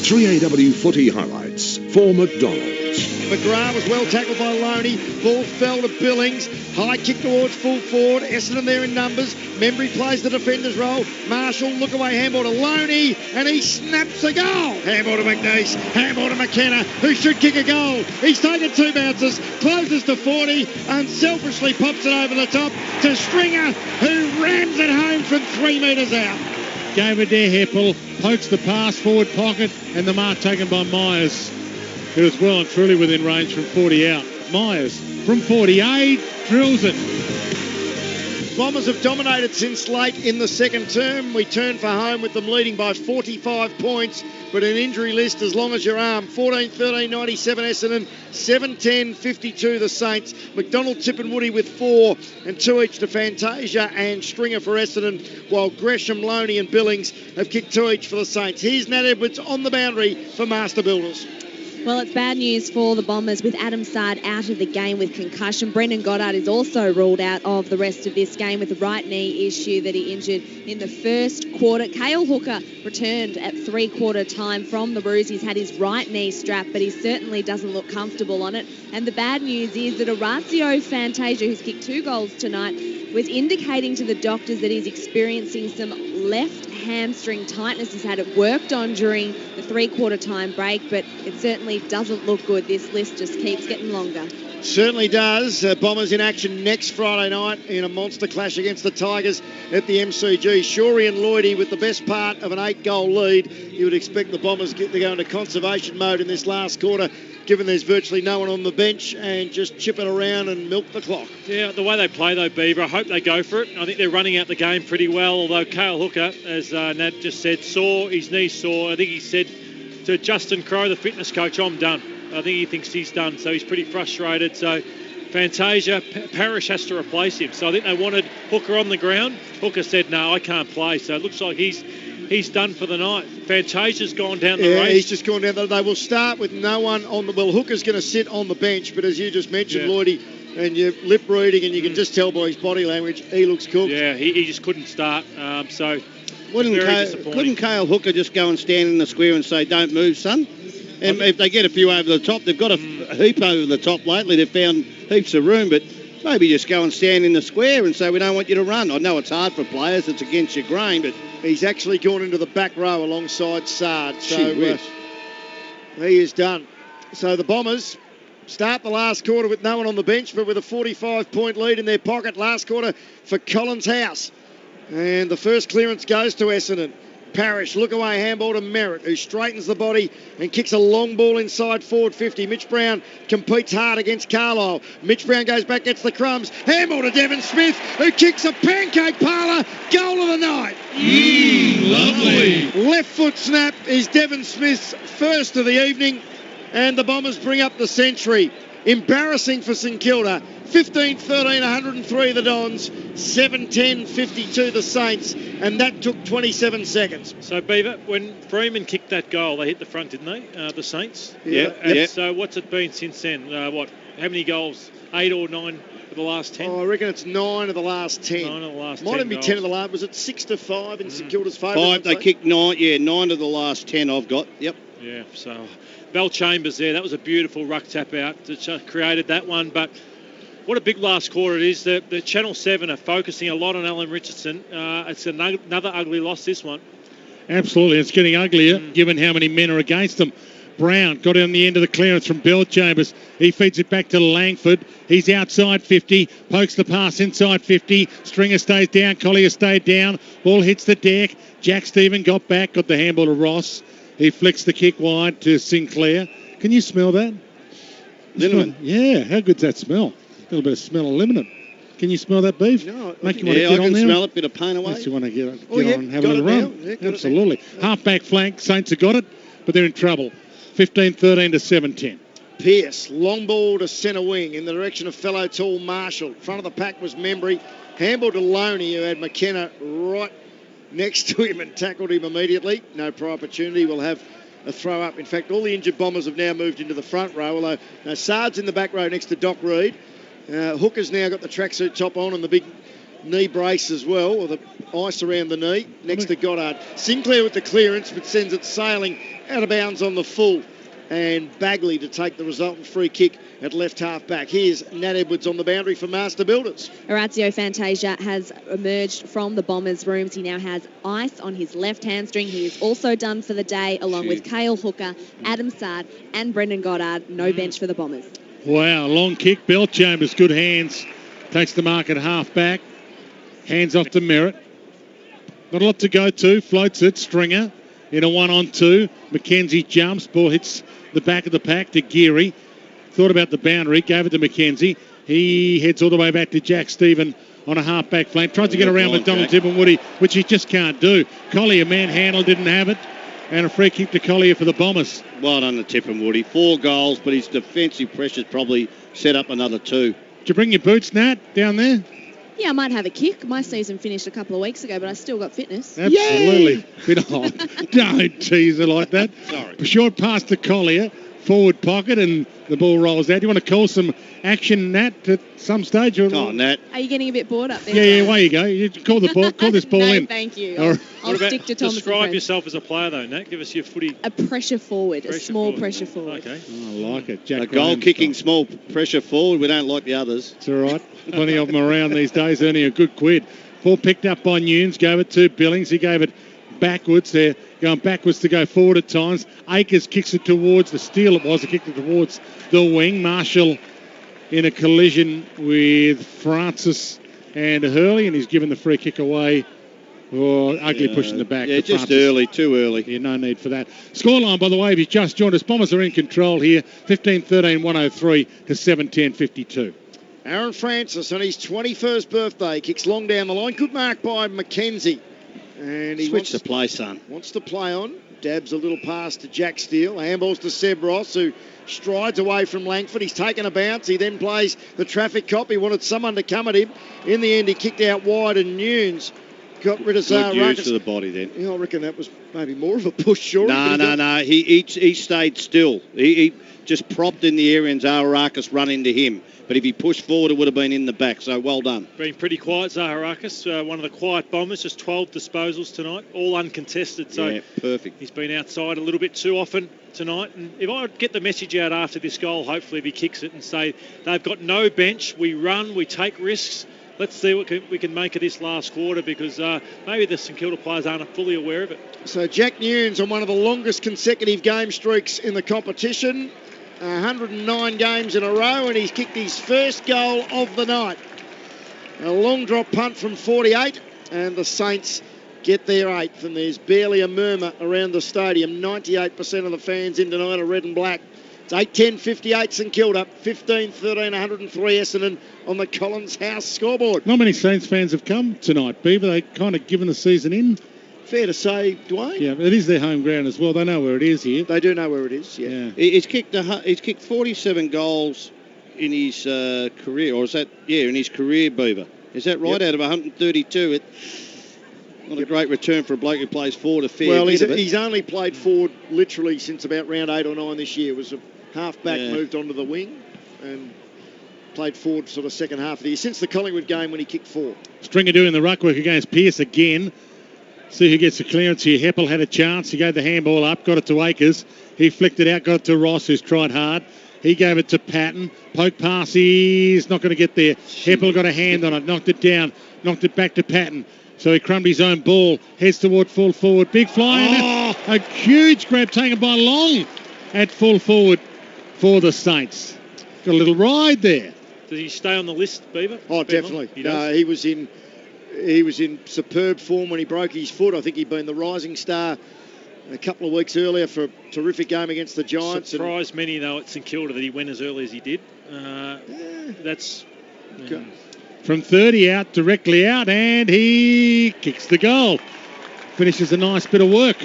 3AW footy highlights for McDonald's. McGrath was well tackled by Loney. Ball fell to Billings. High kick towards full forward. Essendon there in numbers. Membry plays the defender's role. Marshall, look away, handball to Loney, and he snaps a goal. Handball to McNeice. Handball to McKenna, who should kick a goal. He's taken 2 bounces, closes to 40, unselfishly pops it over the top to Stringer, who rams it home from 3 metres out. Gave it there, Heppel, pokes the pass, forward pocket, and the mark taken by Myers. It was well and truly within range from 40 out. Myers from 48 drills it. Bombers have dominated since late in the second term. We turn for home with them leading by 45 points, but an injury list as long as your arm. 14-13, 97 Essendon, 7-10, 52 the Saints. McDonald, Tip and Woody with 4 and 2 each to Fantasia and Stringer for Essendon, while Gresham, Loney and Billings have kicked 2 each for the Saints. Here's Nat Edwards on the boundary for Master Builders. Well, it's bad news for the Bombers with Adam Sard out of the game with concussion. Brendan Goddard is also ruled out of the rest of this game with a right knee issue that he injured in the first quarter. Cale Hooker returned at 3-quarter time from the bruise. He's had his right knee strapped, but he certainly doesn't look comfortable on it. And the bad news is that Orazio Fantasia, who's kicked 2 goals tonight, was indicating to the doctors that he's experiencing some left hamstring tightness. He's had it worked on during the 3-quarter time break, but it certainly doesn't look good. This list just keeps getting longer. Certainly does. Bombers in action next Friday night in a monster clash against the Tigers at the MCG. Shorey and Lloydie with the best part of an 8-goal lead. You would expect the Bombers to go into conservation mode in this last quarter, given there's virtually no one on the bench, and just chip it around and milk the clock. Yeah, the way they play though, Beaver, I hope they go for it. I think they're running out the game pretty well, although Cale Hooker, as Nat just said, his knee sore. I think he said to Justin Crowe, the fitness coach, I'm done. I think he thinks he's done, so he's pretty frustrated. So Fantasia, Parrish has to replace him. So I think they wanted Hooker on the ground. Hooker said, no, I can't play. So it looks like he's done for the night. Fantasia's gone down the race. He's just gone down. They will start with no one on the... Well, Hooker's going to sit on the bench, but as you just mentioned, Lloydie, and you're lip reading, and you can just tell by his body language, he looks cooked. Yeah, he just couldn't start. So couldn't Cale Hooker just go and stand in the square and say, don't move, son? And if they get a few over the top, they've got a heap over the top lately. They've found heaps of room, but maybe just go and stand in the square and say, we don't want you to run. I know it's hard for players. It's against your grain, but... He's actually gone into the back row alongside Sard. So he is done. So the Bombers start the last quarter with no one on the bench, but with a 45-point lead in their pocket. Last quarter for Collins House. And the first clearance goes to Essendon. Parrish, look away, handball to Merritt, who straightens the body and kicks a long ball inside forward 50. Mitch Brown competes hard against Carlisle. Mitch Brown goes back, gets the crumbs. Handball to Devon Smith, who kicks a pancake parlour. Goal of the night. Lovely. Left foot snap is Devon Smith's first of the evening, and the Bombers bring up the century. Embarrassing for St Kilda. 15-13, 103 the Dons, 7-10, 52 the Saints, and that took 27 seconds. So, Beaver, when Freeman kicked that goal, they hit the front, didn't they, the Saints? Yeah. So what's it been since then? How many goals? 8 or 9 of the last 10? Oh, I reckon it's 9 of the last 10. 9 of the last 10 Might even be goals. 10 of the last. Was it 6-5 in St Kilda's favour? 5, they kicked 9. Yeah, 9 of the last 10 I've got. Yep. Yeah, so Bell Chambers there. That was a beautiful ruck tap out that created that one, but... What a big last quarter it is. The Channel 7 are focusing a lot on Alan Richardson. It's another ugly loss, this one. Absolutely. It's getting uglier given how many men are against them. Brown got on the end of the clearance from Bell Chambers. He feeds it back to Langford. He's outside 50. Pokes the pass inside 50. Stringer stays down. Collier stayed down. Ball hits the deck. Jack Stephen got back. Got the handball to Ross. He flicks the kick wide to Sinclair. Can you smell that? Liniment. Yeah. How good's that smell? A little bit of smell of liniment. Can you smell that, Beef? No. I can smell it. Bit of pain away. Makes you want to get on and have a little run. Yeah, absolutely. Half-back flank. Saints have got it, but they're in trouble. 15-13 to 7-10. Pearce, long ball to centre wing in the direction of fellow tall Marshall. Front of the pack was Membry. Handball to Loney, who had McKenna right next to him and tackled him immediately. No prior opportunity. We'll have a throw up. In fact, all the injured Bombers have now moved into the front row, although Sard's in the back row next to Doc Reed. Hooker's now got the tracksuit top on and the big knee brace as well, or the ice around the knee, next to Goddard. Sinclair with the clearance, but sends it sailing out of bounds on the full. And Bagley to take the resultant free kick at left half back. Here's Nat Edwards on the boundary for Master Builders. Orazio Fantasia has emerged from the Bombers' rooms. He now has ice on his left hamstring. He is also done for the day, along with Cale Hooker, Adam Sard and Brendan Goddard. No bench for the Bombers. Wow, long kick. Belchambers, good hands. Takes the mark at half back. Hands off to Merritt. Not a lot to go to. Floats it. Stringer in a 1-on-2. McKenzie jumps. Ball hits the back of the pack to Geary. Thought about the boundary. Gave it to McKenzie. He heads all the way back to Jack Stephen on a half-back flank. Tries to get around McDonald Tippenwoody, which he just can't do. Collier manhandled, didn't have it. And a free kick to Collier for the Bombers. Well done to Tippenwoody. 4 goals, but his defensive pressure's probably set up another 2. Did you bring your boots, Nat, down there? Yeah, I might have a kick. My season finished a couple of weeks ago, but I still got fitness. Absolutely. Don't tease her like that. Sorry. Short pass to Collier. Forward pocket, and the ball rolls out. Do you want to call some action, Nat, at some stage? Or... Oh, Nat. Are you getting a bit bored up there? Yeah, away you go. You call the ball. Call this ball no, in. Thank you. Or... I'll stick to Thomas. Describe yourself as a player, though, Nat. Give us your footy. A pressure forward, a small pressure forward. Okay. Oh, I like it. Jack a goal-kicking small pressure forward. We don't like the others. It's all right. Plenty of them around these days, earning a good quid. Ball picked up by Nunes. Gave it to Billings. He gave it backwards. They're going backwards to go forward at times. Akers kicks it towards the steal. It was. He kicked it towards the wing. Marshall in a collision with Francis and Hurley, and he's given the free kick away. Oh, ugly push in the back. Yeah, just Francis. early, too early. Yeah, no need for that. Scoreline, by the way, if you just joined us, Bombers are in control here. 15-13, 103 to 7-10, 52. Aaron Francis on his 21st birthday kicks long down the line. Good mark by McKenzie. And he Switch to play, son. Wants to play on. Dabs a little pass to Jack Steele. Handballs to Seb Ross, who strides away from Langford. He's taken a bounce. He then plays the traffic cop. He wanted someone to come at him. In the end, he kicked out wide, and Nunes got rid of Zahar. Good use to the body then. Yeah, I reckon that was maybe more of a push, sure. No. He stayed still. He just propped in the area, and Zaharakis run into him. But if he pushed forward, it would have been in the back. So well done. Been pretty quiet, Zaharakis. One of the quiet Bombers. Just 12 disposals tonight, all uncontested. So yeah, perfect. He's been outside a little bit too often tonight. And if I get the message out after this goal, hopefully if he kicks it and say they've got no bench, we run, we take risks. Let's see what we can make of this last quarter, because maybe the St Kilda players aren't fully aware of it. So Jack Nunes on one of the longest consecutive game streaks in the competition. 109 games in a row, and he's kicked his first goal of the night. A long drop punt from 48, and the Saints get their 8th, and there's barely a murmur around the stadium. 98% of the fans in tonight are red and black. It's 8-10, 58 St Kilda, 15-13, 103 Essendon on the Collins House scoreboard. Not many Saints fans have come tonight, Beaver. They kind of given the season in. Fair to say, Dwayne. Yeah, it is their home ground as well. They know where it is here. They do know where it is, yeah. He's kicked 47 goals in his career, or is that, in his career, Beaver. Is that right? Yep. Out of 132, not a great return for a bloke who plays forward a fair bit of it. He's only played forward literally since about round 8 or 9 this year. Was a half-back, moved onto the wing, and played forward sort of second half of the year. Since the Collingwood game when he kicked 4. Stringer doing the ruck work against Pearce again. See who gets the clearance here. Heppel had a chance. He gave the handball up, got it to Akers. He flicked it out, got it to Ross, who's tried hard. He gave it to Patton. Poke pass, he's not going to get there. Heppel got a hand on it, knocked it down, knocked it back to Patton. So he crumbed his own ball, heads toward full forward. Big fly, and a huge grab taken by Long at full forward for the Saints. Got a little ride there. Does he stay on the list, Beaver? Oh, definitely. He was in superb form when he broke his foot. I think he'd been the rising star a couple of weeks earlier for a terrific game against the Giants. Surprised many, though, at St Kilda that he went as early as he did. That's... Okay. From 30 out, directly out, and he kicks the goal. Finishes a nice bit of work.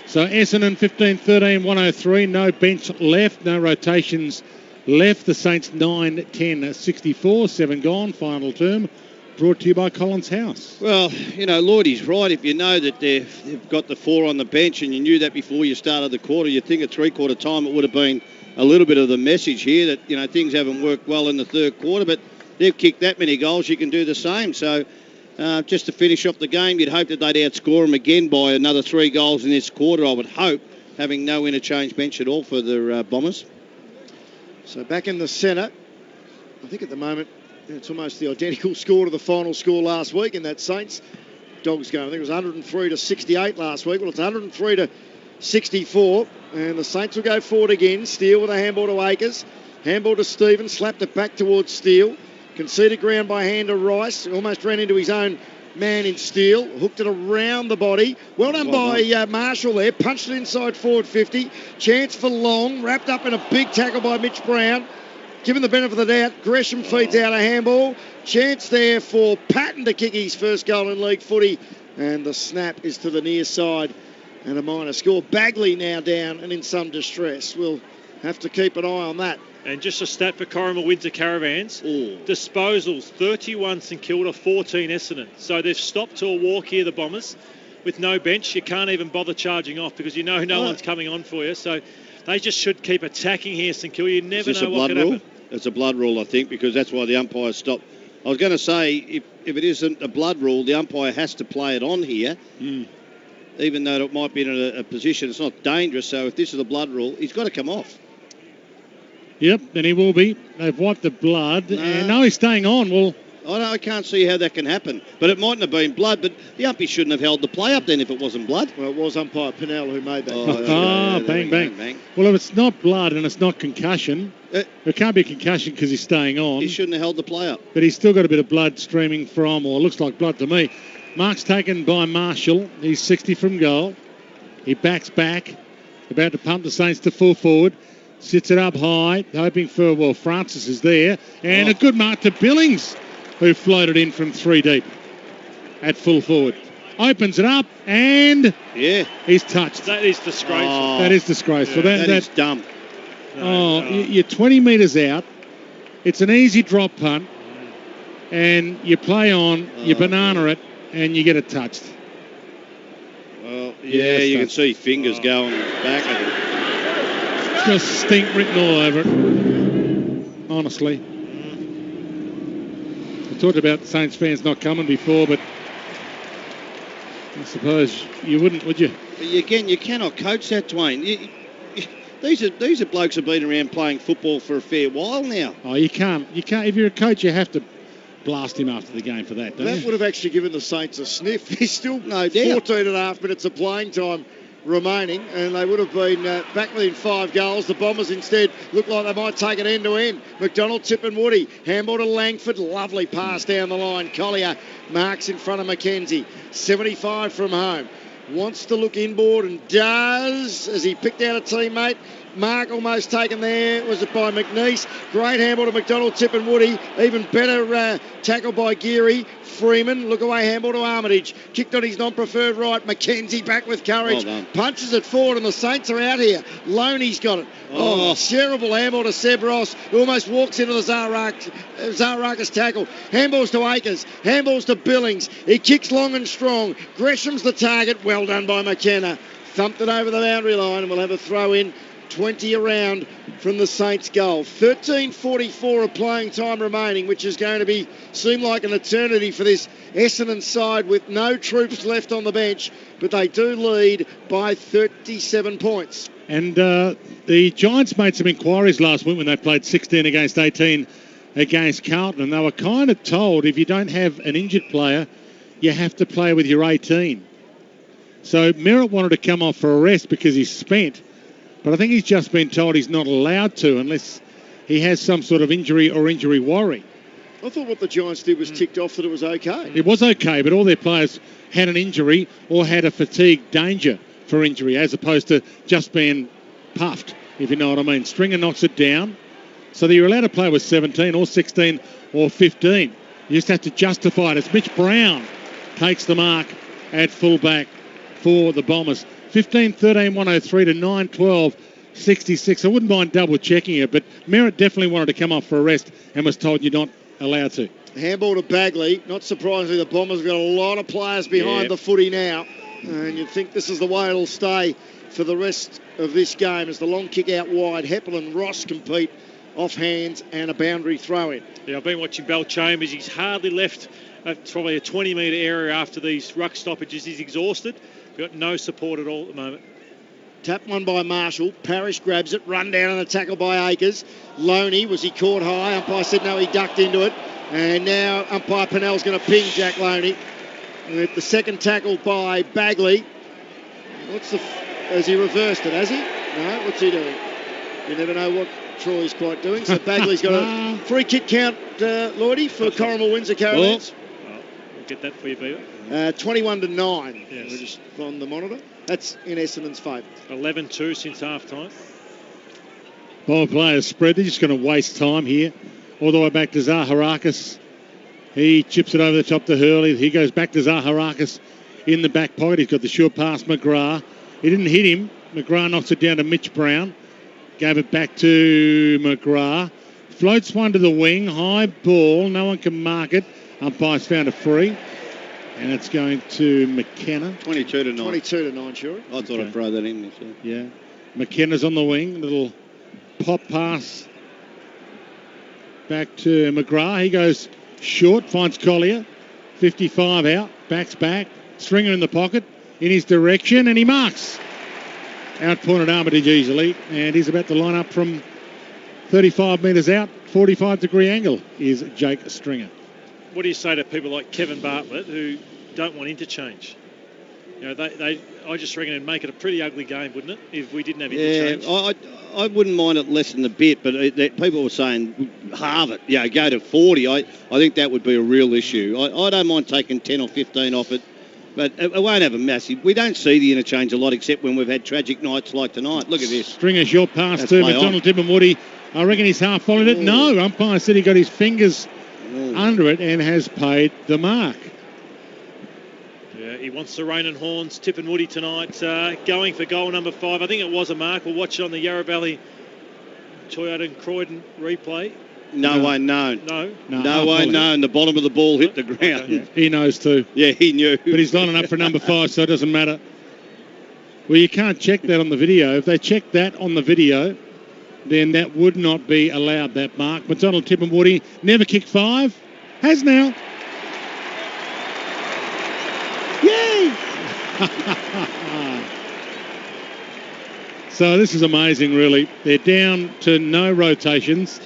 So Essendon 15-13, 103. No bench left, no rotations left. The Saints 9-10, 64. 7 gone, final term. Brought to you by Collins House. Well, Lloydie's right. If you know that they've got the 4 on the bench and you knew that before you started the quarter, you'd think at three-quarter time it would have been a little bit of the message here that, things haven't worked well in the third quarter. But they've kicked that many goals, you can do the same. So just to finish off the game, you'd hope that they'd outscore them again by another 3 goals in this quarter, I would hope, having no interchange bench at all for the Bombers. So back in the centre, I think at the moment it's almost the identical score to the final score last week in that Saints Dogs game. I think it was 103 to 68 last week. Well, it's 103 to 64, and the Saints will go forward again. Steele with a handball to Akers. Handball to Stevens, slapped it back towards Steele. Conceded ground by hand to Rice. Almost ran into his own man in Steele. Hooked it around the body. Well done by Marshall there. Punched it inside forward 50. Chance for Long. Wrapped up in a big tackle by Mitch Brown. Given the benefit of the doubt, Gresham feeds out a handball. Chance there for Patton to kick his first goal in league footy. And the snap is to the near side. And a minor score. Bagley now down and in some distress. We'll have to keep an eye on that. And just a stat for Corrimal Windsor Caravans. Disposals, 31 St Kilda, 14 Essendon. So they've stopped to a walk here, the Bombers. With no bench, you can't even bother charging off because you know no one's coming on for you. So they just should keep attacking here, St Kilda. You never know what could happen. It's a blood rule, I think, because that's why the umpire stopped. I was going to say, if it isn't a blood rule, the umpire has to play it on here. Even though it might be in a position, it's not dangerous. So if this is a blood rule, he's got to come off. Yep, and he will be. They've wiped the blood, and now he's staying on. Well, I can't see how that can happen. But it mightn't have been blood, but the umpy shouldn't have held the play up then if it wasn't blood. Well, it was umpire Pinnell who made that. Bang. Well, if it's not blood and it's not concussion, it can't be concussion because he's staying on. He shouldn't have held the play up. But he's still got a bit of blood streaming from, or looks like blood to me. Mark's taken by Marshall. He's 60 from goal. He backs back, about to pump the Saints to full forward. Sits it up high, hoping for, Francis is there. And a good mark to Billings, who floated in from 3 deep at full forward. Opens it up, and he's touched. That is disgraceful. That is disgraceful. Yeah, that is dumb. You're 20 metres out. It's an easy drop punt, and you play on, you banana it, and you get it touched. Well, you can see fingers going back at it. It's got stink written all over it. Honestly. I talked about Saints fans not coming before, but I suppose you wouldn't, would you? Again, you cannot coach that, Dwayne. These are blokes who've been around playing football for a fair while now. Oh, you can't. If you're a coach, you have to blast him after the game for that, don't you? That would have actually given the Saints a sniff. There's still 14 and a half minutes of playing time remaining, and they would have been back within 5 goals. The Bombers instead look like they might take it end to end. McDonald, Tip and Woody. Handball to Langford. Lovely pass down the line. Collier marks in front of McKenzie. 75 from home. Wants to look inboard and does as he picked out a teammate. Mark almost taken there. Was it by McNeese? Great handball to McDonald, Tip and Woody. Even better tackle by Geary. Freeman, look away handball to Armitage. Kicked on his non-preferred right. McKenzie back with courage. Punches it forward and the Saints are out here. Loney's got it. Terrible handball to Seb Ross, who almost walks into the Zarakis tackle. Handballs to Akers. Handballs to Billings. He kicks long and strong. Gresham's the target. Well done by McKenna. Thumped it over the boundary line and we'll have a throw in. 20 around from the Saints goal. 13:44 of playing time remaining, which is going to seem like an eternity for this Essendon side with no troops left on the bench, but they do lead by 37 points. And the Giants made some inquiries last week when they played 16 against 18 against Carlton, and they were kind of told if you don't have an injured player, you have to play with your 18. So Merritt wanted to come off for a rest because he's spent. But I think he's just been told he's not allowed to unless he has some sort of injury or injury worry. I thought what the Giants did was ticked off that it was okay. It was okay, but all their players had an injury or had a fatigue danger for injury as opposed to just being puffed, if you know what I mean. Stringer knocks it down so that you're allowed to play with 17 or 16 or 15. You just have to justify it. It's Mitch Brown takes the mark at fullback for the Bombers. 15-13, 103 to 9-12, 66. I wouldn't mind double-checking it, but Merritt definitely wanted to come off for a rest and was told you're not allowed to. Handball to Bagley. Not surprisingly, the Bombers have got a lot of players behind the footy now, and you'd think this is the way it'll stay for the rest of this game as the long kick out wide. Heppel and Ross compete off hands and a boundary throw in. Yeah, I've been watching Bell Chambers. He's hardly left probably a 20-metre area after these ruck stoppages. He's exhausted. Got no support at all at the moment. Tap one by Marshall. Parrish grabs it. Run down on a tackle by Akers. Loney, was he caught high? Umpire said no, he ducked into it. And now umpire Pennell's going to ping Jack Loney. With the second tackle by Bagley. Has he reversed it, has he? No, what's he doing? You never know what Troy's quite doing. So Bagley's got a free kick count, Lloydie, for Corrimal Windsor Caravans. We'll get that for you, Beaver. 21-9. Yes. We're just on the monitor. That's in Essendon's favour. 11-2 since half-time. Bomber players spread. They're just going to waste time here. All the way back to Zaharakis. He chips it over the top to Hurley. He goes back to Zaharakis in the back pocket. He's got the short pass, McGrath. He didn't hit him. McGrath knocks it down to Mitch Brown. Gave it back to McGrath. Floats one to the wing. High ball. No one can mark it. Umpire's found a free. And it's going to McKenna. 22-9. 22-9, sure. I thought I'd throw that in. So. Yeah. McKenna's on the wing. Little pop pass back to McGrath. He goes short. Finds Collier. 55 out. Backs back. Stringer in the pocket. In his direction. And he marks. Out-pointed Armitage easily. And he's about to line up from 35 metres out. 45-degree angle is Jake Stringer. What do you say to people like Kevin Bartlett who don't want interchange? You know, I just reckon it'd make it a pretty ugly game, wouldn't it, if we didn't have interchange? Yeah, I wouldn't mind it lessen a bit, but people were saying halve it, go to 40. I think that would be a real issue. I don't mind taking 10 or 15 off it, but it won't have a massive... We don't see the interchange a lot except when we've had tragic nights like tonight. Look at this. Stringer short pass to McDonald Tippin-Woody. I reckon he's half followed it. No, umpire said he got his fingers under it and has paid the mark. Yeah, he wants the rain and horns. Tippin-Woody tonight going for goal number 5. I think it was a mark. We'll watch it on the Yarra Valley Toyota and Croydon replay. No one known. No one known. The bottom of the ball hit the ground. Okay. Yeah, he knows too. Yeah, he knew. But he's lining up for number 5, so it doesn't matter. Well, you can't check that on the video. If they check that on the video, then that would not be allowed, that mark. McDonald Tippin-Woody never kicked 5. Has now. Yay! So this is amazing, really. They're down to no rotations,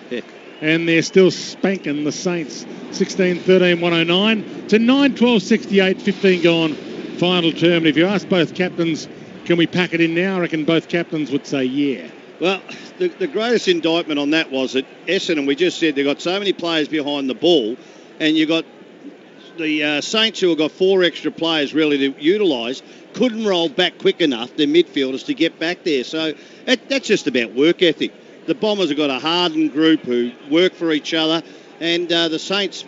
and they're still spanking the Saints. 16-13, 109 to 9-12, 68, 15 gone. Final term. And if you ask both captains, can we pack it in now? I reckon both captains would say yeah. Well, the greatest indictment on that was that Essendon, we just said they've got so many players behind the ball, and you got the Saints, who have got 4 extra players really to utilise, couldn't roll back quick enough, their midfielders, to get back there. So that's just about work ethic. The Bombers have got a hardened group who work for each other, and the Saints,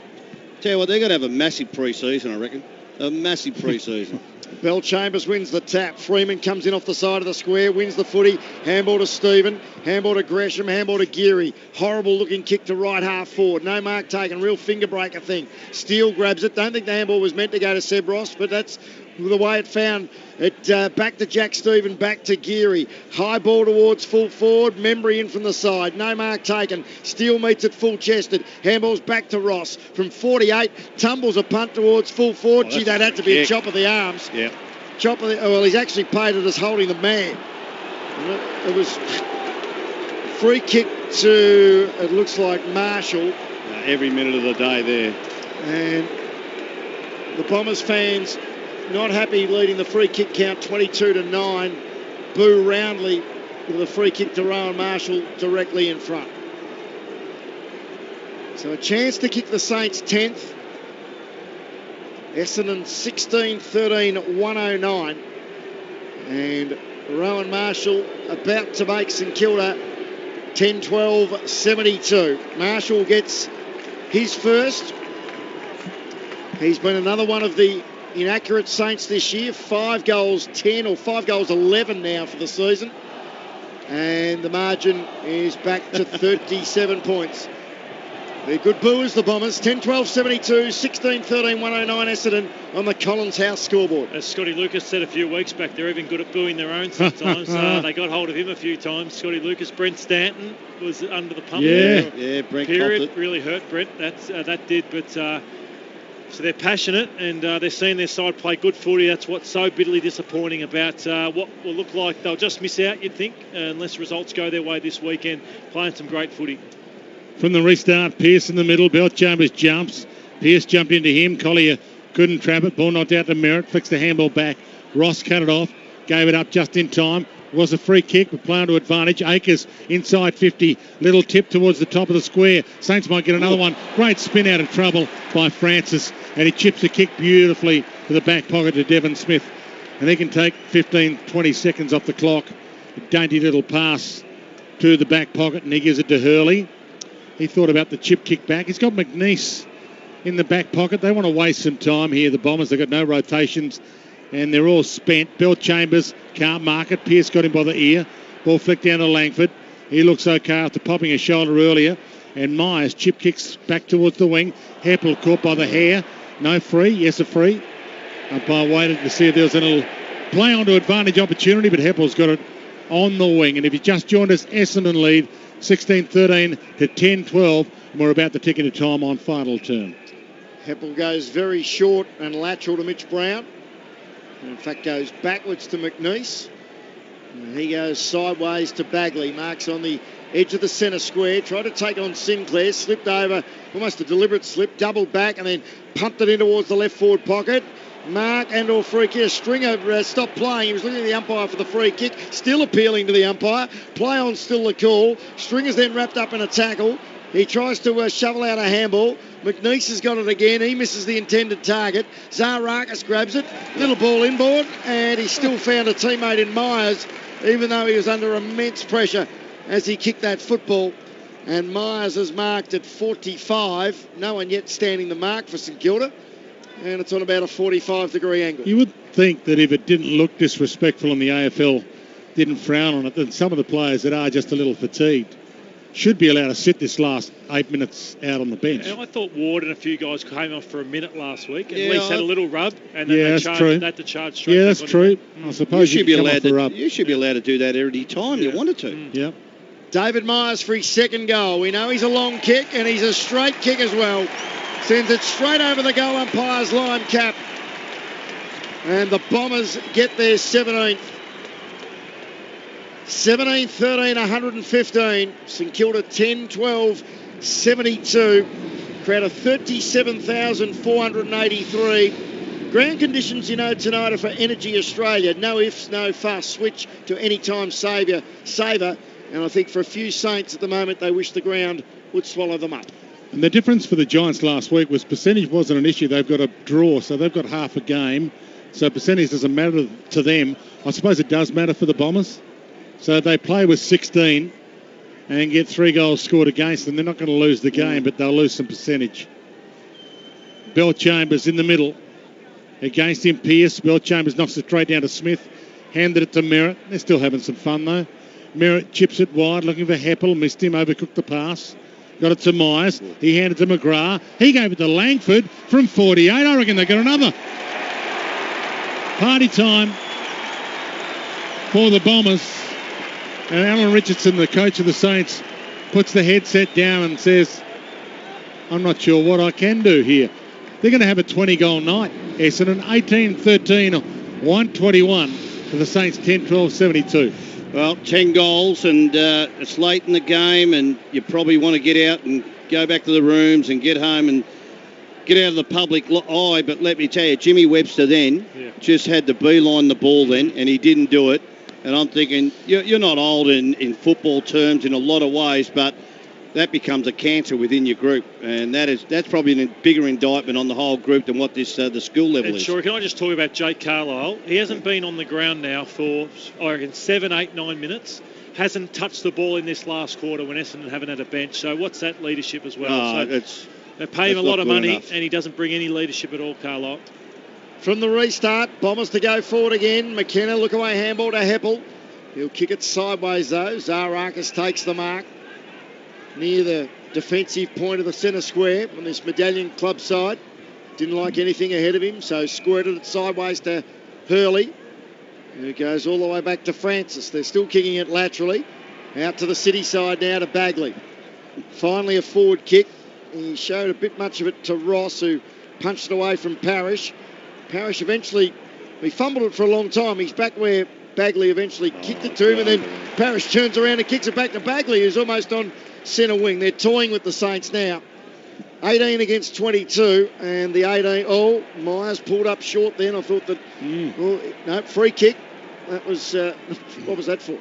tell you what, they're going to have a massive pre-season, I reckon. A massive pre-season. Bell Chambers wins the tap. Freeman comes in off the side of the square, wins the footy. Handball to Stephen, handball to Gresham, handball to Geary. Horrible looking kick to right half forward. No mark taken, real finger breaker thing. Steele grabs it. Don't think the handball was meant to go to Seb Ross, but that's the way it found it. Back to Jack Stephen, back to Geary. High ball towards full forward. Membry in from the side. No mark taken. Steele meets it full chested. Handball's back to Ross from 48. Tumbles a punt towards full forward. Gee, that had to be a chop of the arms. Yeah. Chop of the, well, he's actually paid it as holding the man. It was free kick to, it looks like Marshall. Every minute of the day there. And the Bombers fans not happy leading the free kick count 22-9. Boo roundly with a free kick to Rowan Marshall directly in front. So a chance to kick the Saints 10th. Essendon 16-13, 109. And Rowan Marshall about to make St Kilda 10-12, 72. Marshall gets his first. He's been another one of the inaccurate Saints this year. 5 goals 10 or 5 goals 11 now for the season. And the margin is back to 37 points. They're good booers, the Bombers. 10-12-72, 16-13, 109 Essendon on the Collins House scoreboard. As Scotty Lucas said a few weeks back, they're even good at booing their own sometimes. They got hold of him a few times. Scotty Lucas, Brent Stanton was under the pump. Yeah, Brent period really hurt Brent. That did, but so they're passionate and they're seeing their side play good footy. That's what's so bitterly disappointing about what will look like they'll just miss out, you'd think, unless results go their way this weekend. Playing some great footy. From the restart, Pearce in the middle. Belchambers jumps. Pearce jumped into him. Collier couldn't trap it. Ball knocked out to Merritt. Flicks the handball back. Ross cut it off. Gave it up just in time. It was a free kick, but playing to advantage. Akers inside 50. Little tip towards the top of the square. Saints might get another one. Great spin out of trouble by Francis. And he chips the kick beautifully to the back pocket to Devon Smith. And he can take 15, 20 seconds off the clock. A dainty little pass to the back pocket, and he gives it to Hurley. He thought about the chip kick back. He's got McNeice in the back pocket. They want to waste some time here, the Bombers. They've got no rotations, and they're all spent. Belchambers can't mark it. Pearce got him by the ear. Ball flicked down to Langford. He looks okay after popping a shoulder earlier. And Myers chip kicks back towards the wing. Heppel caught by the hair. No free. Yes, a free. Umpire waited to see if there was a little play on to advantage opportunity, but Heppel's got it on the wing. And if you just joined us, Essendon lead 16-13 to 10-12. And we're about to tick into time on final turn. Heppel goes very short and lateral to Mitch Brown. And in fact, goes backwards to McNeice. And he goes sideways to Bagley. Marks on the edge of the centre square. Tried to take on Sinclair. Slipped over. Almost a deliberate slip. Doubled back and then pumped it in towards the left forward pocket. Mark and/or free kick. Stringer stopped playing. He was looking at the umpire for the free kick. Still appealing to the umpire. Play on still the call. Stringer's then wrapped up in a tackle. He tries to shovel out a handball. McNeice has got it again. He misses the intended target. Zarakis grabs it. Little ball inboard. And he still found a teammate in Myers, even though he was under immense pressure as he kicked that football. And Myers is marked at 45. No one yet standing the mark for St Kilda. And it's on about a 45-degree angle. You would think that if it didn't look disrespectful and the AFL didn't frown on it, then some of the players that are just a little fatigued should be allowed to sit this last 8 minutes out on the bench. And I thought Ward and a few guys came off for a minute last week and at least had a little rub, and then they charged that to charge straight. Yeah, that's true. I suppose you should be allowed to do that every time you wanted to. Yeah. David Myers for his second goal. We know he's a long kick and he's a straight kick as well. Sends it straight over the goal umpire's line cap. And the Bombers get their 17th. 17-13, 115. St Kilda 10-12, 72. Crowd of 37,483. Ground conditions, tonight are for Energy Australia. No ifs, no fuss. Switch to Anytime Saver. And I think for a few Saints at the moment, they wish the ground would swallow them up. And the difference for the Giants last week was percentage wasn't an issue. They've got a draw, so they've got half a game. So percentage doesn't matter to them. I suppose it does matter for the Bombers. So they play with 16 and get 3 goals scored against them. They're not going to lose the game, but they'll lose some percentage. Belchambers in the middle. Against him, Pearce. Belchambers knocks it straight down to Smith. Handed it to Merritt. They're still having some fun, though. Merritt chips it wide, looking for Heppel. Missed him, overcooked the pass. Got it to Myers. He handed it to McGrath. He gave it to Langford from 48. I reckon they got another. Party time for the Bombers. And Alan Richardson, the coach of the Saints, puts the headset down and says, I'm not sure what I can do here. They're going to have a 20-goal night. Essendon 18-13, 121 for the Saints, 10-12, 72. Well, 10 goals and it's late in the game and you probably want to get out and go back to the rooms and get home and get out of the public eye. But let me tell you, Jimmy Webster then just had to beeline the ball then and he didn't do it. And I'm thinking, you're not old in football terms in a lot of ways, but that becomes a cancer within your group. And that's probably a bigger indictment on the whole group than what this the school level is. Sure, can I just talk about Jake Carlisle? He hasn't been on the ground now for, I reckon, 7, 8, 9 minutes. Hasn't touched the ball in this last quarter when Essendon haven't had a bench. So what's that leadership as well? They pay him a lot of money and he doesn't bring any leadership at all, Carlisle. From the restart, Bombers to go forward again. McKenna, look away handball to Heppel. He'll kick it sideways though. Zarakis takes the mark near the defensive point of the centre square on this Medallion club side. Didn't like anything ahead of him, so squirted it sideways to Hurley, who goes all the way back to Francis. They're still kicking it laterally. Out to the City side now to Bagley. Finally a forward kick. He showed a bit much of it to Ross, who punched it away from Parrish. Parrish eventually, he fumbled it for a long time. He's back where Bagley eventually kicked it to him, and then Parrish turns around and kicks it back to Bagley, who's almost on centre wing. They're toying with the Saints now. 18 against 22, and the 18. Oh, Myers pulled up short then. I thought that. No, free kick. That was. What was that for?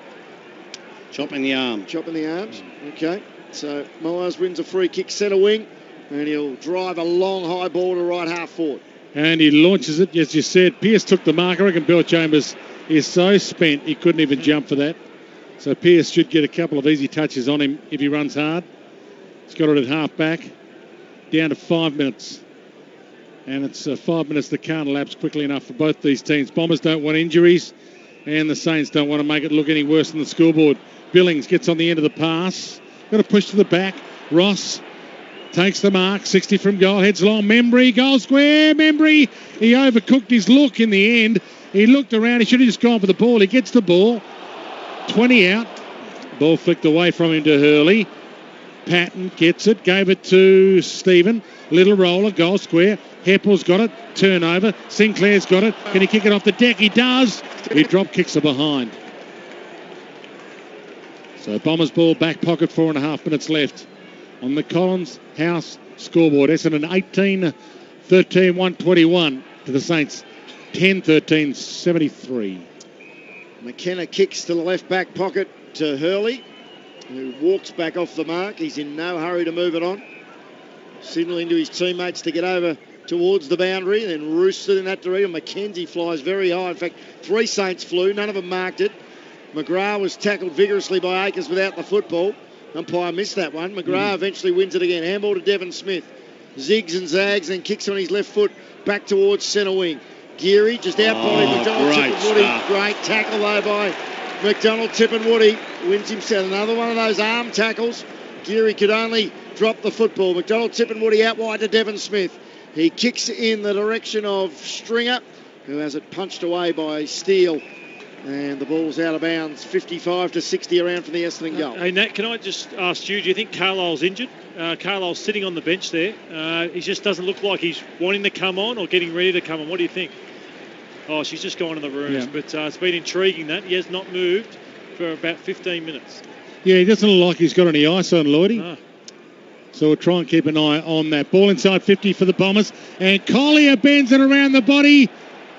Chopping the arm. Chopping the arms. Okay. So Myers wins a free kick centre wing, and he'll drive a long high ball to right half forward. And he launches it, as you said. Pearce took the mark. I reckon Bill Chambers is so spent he couldn't even jump for that. So Pearce should get a couple of easy touches on him if he runs hard. He's got it at half back. Down to 5 minutes. And it's 5 minutes that can't elapse quickly enough for both these teams. Bombers don't want injuries, and the Saints don't want to make it look any worse than the scoreboard. Billings gets on the end of the pass. Got to push to the back. Ross takes the mark. 60 from goal. Heads long. Membry, goal square. Membry. He overcooked his look in the end. He looked around. He should have just gone for the ball. He gets the ball. 20 out. Ball flicked away from him to Hurley. Patton gets it. Gave it to Stephen. Little roller. Goal square. Heppel's got it. Turnover. Sinclair's got it. Can he kick it off the deck? He does. He drop kicks are behind. So Bombers ball, back pocket, 4.5 minutes left on the Collins House scoreboard. Essendon 18-13, 121 to the Saints 10-13, 73. McKenna kicks to the left back pocket to Hurley, who walks back off the mark. He's in no hurry to move it on. Signalling to his teammates to get over towards the boundary, then roosted in that direction. Mackenzie flies very high. In fact, 3 Saints flew, none of them marked it. McGrath was tackled vigorously by Akers without the football. Umpire missed that one. McGrath eventually wins it again. Handball to Devon Smith. Zigs and zags and kicks on his left foot back towards centre wing. Geary just out by McDonald. Tippenwoody. Great tackle though by McDonald. Tippenwoody wins himself another one of those arm tackles. Geary could only drop the football. McDonald, Tippenwoody out wide to Devon Smith. He kicks in the direction of Stringer, who has it punched away by Steele. And the ball's out of bounds, 55-60 around from the Essendon goal. Hey, Nat, can I just ask you, do you think Carlisle's injured? Carlisle's sitting on the bench there. He just doesn't look like he's wanting to come on or getting ready to come on. What do you think? Oh, she's just gone in the rooms. Yeah. But it's been intriguing that. He has not moved for about 15 minutes. Yeah, he doesn't look like he's got any ice on, Lloydie. No. So we'll try and keep an eye on that. Ball inside 50 for the Bombers. And Collier bends it around the body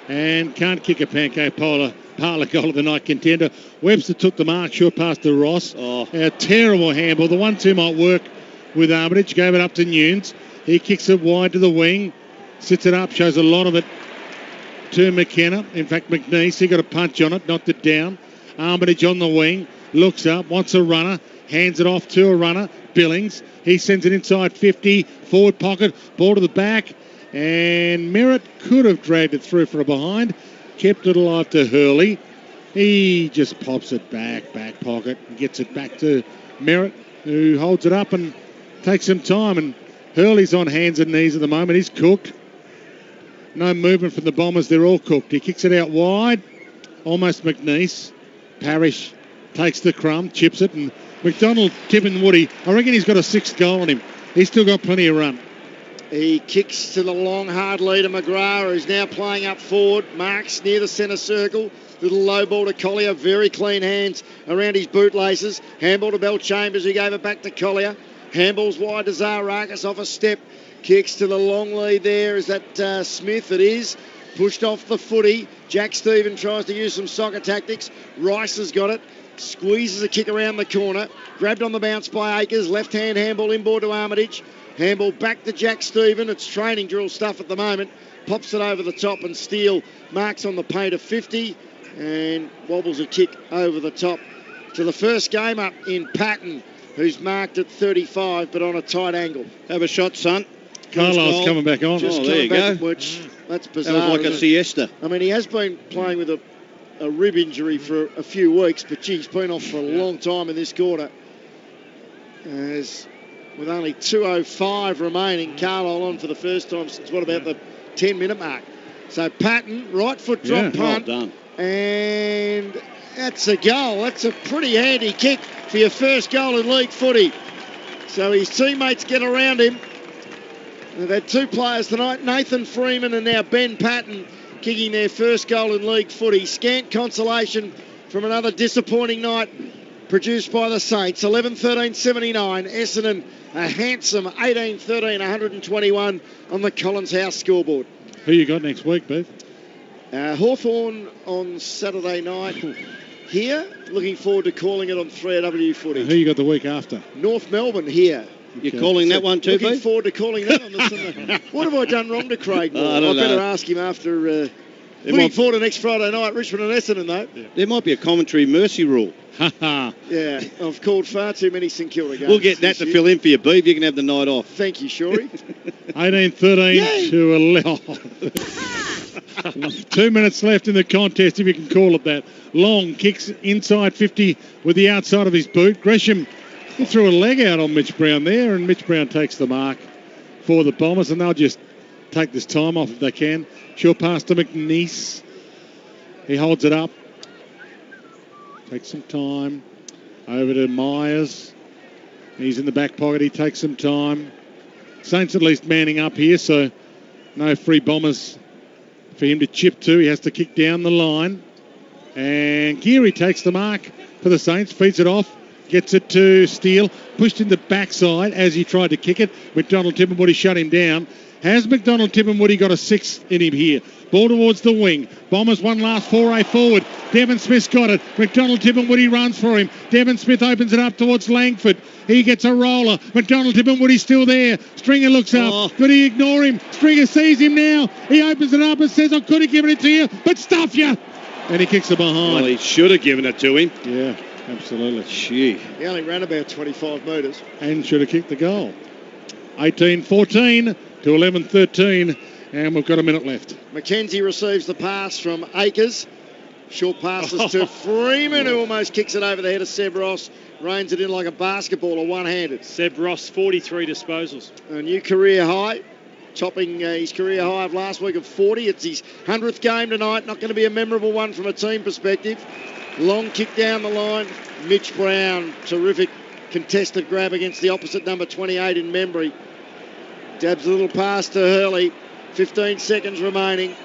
and can't kick a pancake parlour goal of the night contender. Webster took the mark, short pass to Ross. A terrible handball. The 1-2 might work with Armitage. Gave it up to Nunes. He kicks it wide to the wing. Sits it up, shows a lot of it to McKenna. In fact, McNeese, he got a punch on it, knocked it down. Armitage on the wing. Looks up, wants a runner. Hands it off to a runner. Billings. He sends it inside 50. Forward pocket. Ball to the back. And Merritt could have dragged it through for a behind. Kept it alive to Hurley. He just pops it back pocket, and gets it back to Merritt, who holds it up and takes some time. And Hurley's on hands and knees at the moment. He's cooked. No movement from the Bombers. They're all cooked. He kicks it out wide. Almost McNeese. Parrish takes the crumb, chips it, and McDonald, Tippenwoody, I reckon he's got a 6th goal on him. He's still got plenty of run. He kicks to the long, hard leader, McGrath, who's now playing up forward. Marks near the centre circle. Little low ball to Collier. Very clean hands around his bootlaces. Handball to Bell Chambers, who gave it back to Collier. Handballs wide to Zaharakis off a step. Kicks to the long lead there. Is that Smith? It is. Pushed off the footy. Jack Stephen tries to use some soccer tactics. Rice has got it. Squeezes a kick around the corner. Grabbed on the bounce by Akers. Left-hand handball inboard to Armitage. Handball back to Jack Stephen. It's training drill stuff at the moment. Pops it over the top and Steele marks on the paint of 50 and wobbles a kick over the top to the first game up in Patton, who's marked at 35 but on a tight angle. Have a shot, son. Carlisle's coming back on. Just there you go. Which, that's bizarre. That was like a siesta. I mean, he has been playing with a rib injury for a few weeks, but he's been off for a long time in this quarter. As with only 2:05 remaining. Carlisle on for the first time since, what, about the 10-minute mark. So Patton, right foot drop punt. Well done. And that's a goal. That's a pretty handy kick for your first goal in league footy. So his teammates get around him. They've had two players tonight, Nathan Freeman and now Ben Patton, kicking their first goal in league footy. Scant consolation from another disappointing night produced by the Saints. 11-13-79. Essendon a handsome 18-13, 121 on the Collins House scoreboard. Who you got next week, Beef? Hawthorn on Saturday night here. Looking forward to calling it on 3AW footy. Who you got the week after? North Melbourne here. You're calling that one too, Looking Beef? forward to calling that on the Sunday. What have I done wrong to Craig Moore? I don't better know. ask him after... looking forward to next Friday night, Richmond and Essendon, though. Yeah. There might be a commentary mercy rule. Yeah, I've called far too many St Kilda games. We'll get that to fill in for you, Beef. You can have the night off. Thank you, Shorey. 18-13 to 11. 2 minutes left in the contest, if you can call it that. Long kicks inside 50 with the outside of his boot. Gresham threw a leg out on Mitch Brown there, and Mitch Brown takes the mark for the Bombers, and they'll just take this time off if they can. Short pass to McNeese. He holds it up. Takes some time. Over to Myers. He's in the back pocket. He takes some time. Saints at least manning up here, so no free Bombers for him to chip to. He has to kick down the line. And Geary takes the mark for the Saints. Feeds it off. Gets it to Steele. Pushed in the backside as he tried to kick it. McDonald Tippenwoody shut him down. Has McDonald Tippenwoody got a 6 in him here? Ball towards the wing. Bombers one last foray forward. Devon Smith's got it. McDonald Tippenwoody runs for him. Devon Smith opens it up towards Langford. He gets a roller. McDonald Tippenwoody's still there. Stringer looks up. Could he ignore him? Stringer sees him now. He opens it up and says, I could have given it to you, but stuff you. And he kicks it behind. Well, he should have given it to him. Yeah, absolutely. Gee. He only ran about 25 metres. And should have kicked the goal. 18-14 to 11-13. And we've got a minute left. McKenzie receives the pass from Akers. Short passes to Freeman, who almost kicks it over the head of Seb Ross. Reins it in like a basketballer, one-handed. Seb Ross, 43 disposals. A new career high, topping his career high of last week of 40. It's his 100th game tonight. Not going to be a memorable one from a team perspective. Long kick down the line. Mitch Brown, terrific contested grab against the opposite number 28 in Membry. Dabs a little pass to Hurley. 15 seconds remaining.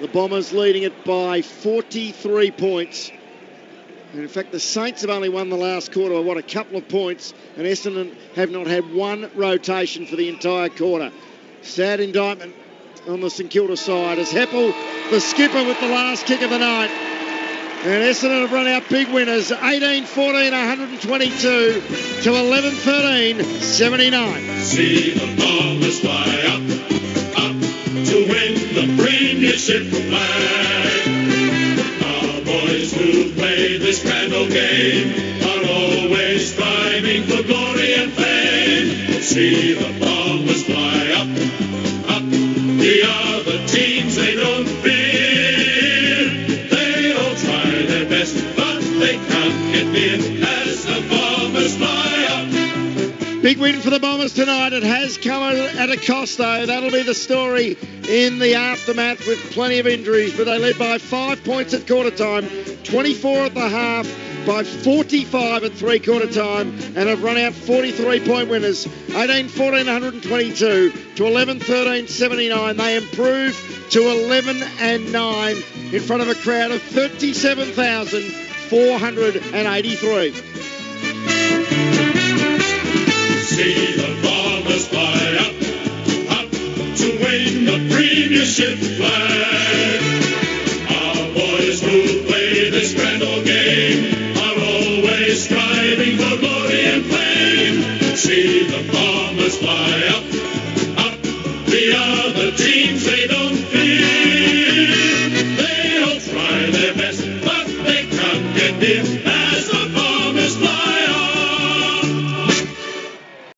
The Bombers leading it by 43 points. And in fact, the Saints have only won the last quarter by, a couple of points. And Essendon have not had one rotation for the entire quarter. Sad indictment on the St Kilda side as Heppel, the skipper, with the last kick of the night. And Essendon have run out big winners, 18-14, 122 to 11-13, 79. See the Bombers fly up to win the premiership flag. Our boys who play this grand old game are always striving for glory and fame. See the Bombers fly up. The other teams they don't fear. They all try their best, but they can't get near as the Bombers fly up. Big win for the Bombers tonight. It has come at a cost, though. That'll be the story in the aftermath with plenty of injuries. But they led by 5 points at quarter time, 24 at the half, by 45 at three-quarter time, and have run out 43-point winners. 18-14, 122 to 11-13, 79. They improve to 11-9 in front of a crowd of 37,483. See the Bombers fly up to win the premiership flag. Our boys who play this grand old game are always striving for glory and fame. See the Bombers fly up. The other teams they don't fear. They all try their best, but they can't get near.